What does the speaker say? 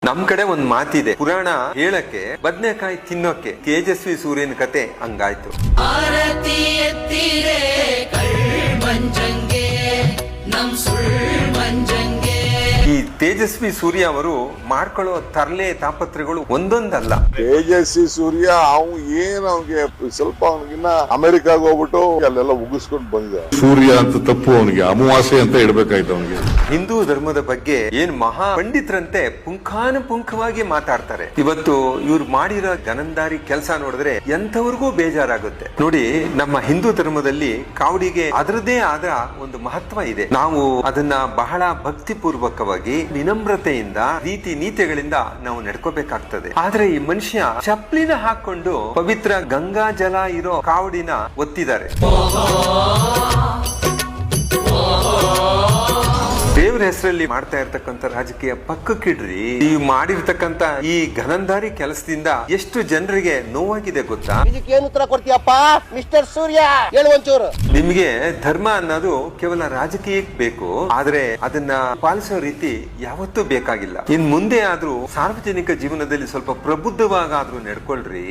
ನಮ್ ಕಡೆ ಒಂದ್ ಮಾತಿದೆ, ಪುರಾಣ ಹೇಳಕ್ಕೆ ಬದ್ನೆಕಾಯಿ ತಿನ್ನೋಕೆ. ತೇಜಸ್ವಿ ಸೂರ್ಯನ ಕತೆ ಹಂಗಾಯ್ತು. ಆರತಿ ಎತ್ತಿರೆ ಕಳ್ಮಂಜಂಗೆ ನಮ್ ಸುಳ್ಮಂಜಂಗೆ. ಈ ತೇಜಸ್ವಿ ಸೂರ್ಯ ಅವರು ಮಾಡ್ಕೊಳ್ಳೋ ತರ್ಲೆ ತಾಪತ್ರೆಗಳು ಒಂದೊಂದಲ್ಲ. ತೇಜಸ್ವಿ ಸೂರ್ಯ ಏನ್ ಅವ್ನಿಗೆ ಸ್ವಲ್ಪ ಅವನಿಗಿನ್ನ ಅಮೆರಿಕಾಗ ಹೋಗ್ಬಿಟ್ಟು ಅಲ್ಲೆಲ್ಲ ಉಗಿಸ್ಕೊಂಡು ಬಂದಿದೆ. ಸೂರ್ಯ ಅಂತ ತಪ್ಪು, ಅವನಿಗೆ ಅಮಾವಾಸ್ಯೆ ಅಂತ ಇಡಬೇಕಾಯ್ತು ಅವನಿಗೆ. ಹಿಂದೂ ಧರ್ಮದ ಬಗ್ಗೆ ಏನ್ ಮಹಾ ಪಂಡಿತರಂತೆ ಪುಂಖಾನುಪುಂಖವಾಗಿ ಮಾತಾಡ್ತಾರೆ. ಇವತ್ತು ಇವ್ರು ಮಾಡಿರೋ ಗನಂದಾರಿ ಕೆಲಸ ನೋಡಿದ್ರೆ ಎಂಥವ್ರಿಗೂ ಬೇಜಾರಾಗುತ್ತೆ. ನೋಡಿ, ನಮ್ಮ ಹಿಂದೂ ಧರ್ಮದಲ್ಲಿ ಕಾವಡಿಗೆ ಅದರದೇ ಆದ ಒಂದು ಮಹತ್ವ ಇದೆ. ನಾವು ಅದನ್ನ ಬಹಳ ಭಕ್ತಿ ಪೂರ್ವಕವಾಗಿ ವಿನಮ್ರತೆಯಿಂದ ರೀತಿ ನೀತಿಗಳಿಂದ ನಾವು ನಡ್ಕೋಬೇಕಾಗ್ತದೆ. ಆದ್ರೆ ಈ ಮನುಷ್ಯ ಚಪ್ಲಿನ ಹಾಕೊಂಡು ಪವಿತ್ರ ಗಂಗಾ ಜಲ ಇರೋ ಕಾವಡಿನ ಒತ್ತಿದ್ದಾರೆ. ದೇವರ ಹೆಸರಲ್ಲಿ ಮಾಡ್ತಾ ಇರ್ತಕ್ಕಂಥ ರಾಜಕೀಯ ಪಕ್ಕಕ್ಕಿಡ್ರಿ. ಈ ಮಾಡಿರ್ತಕ್ಕಂಥ ಈ ಗನಂದಾರಿ ಕೆಲಸದಿಂದ ಎಷ್ಟು ಜನರಿಗೆ ನೋವಾಗಿದೆ ಗೊತ್ತಾ? ಏನು ಉತ್ತರ ಕೊಡ್ತೀಯಪ್ಪ ಮಿಸ್ಟರ್ ಸೂರ್ಯ, ಹೇಳು ಒಂಚೂರು. ನಿಮ್ಗೆ ಧರ್ಮ ಅನ್ನೋದು ಕೇವಲ ರಾಜಕೀಯಕ್ಕೆ ಬೇಕು, ಆದ್ರೆ ಅದನ್ನ ಪಾಲಿಸೋ ರೀತಿ ಯಾವತ್ತೂ ಬೇಕಾಗಿಲ್ಲ. ಇನ್ ಮುಂದೆ ಆದ್ರೂ ಸಾರ್ವಜನಿಕ ಜೀವನದಲ್ಲಿ ಸ್ವಲ್ಪ ಪ್ರಬುದ್ಧವಾಗಾದ್ರೂ ನಡ್ಕೊಳ್ರಿ.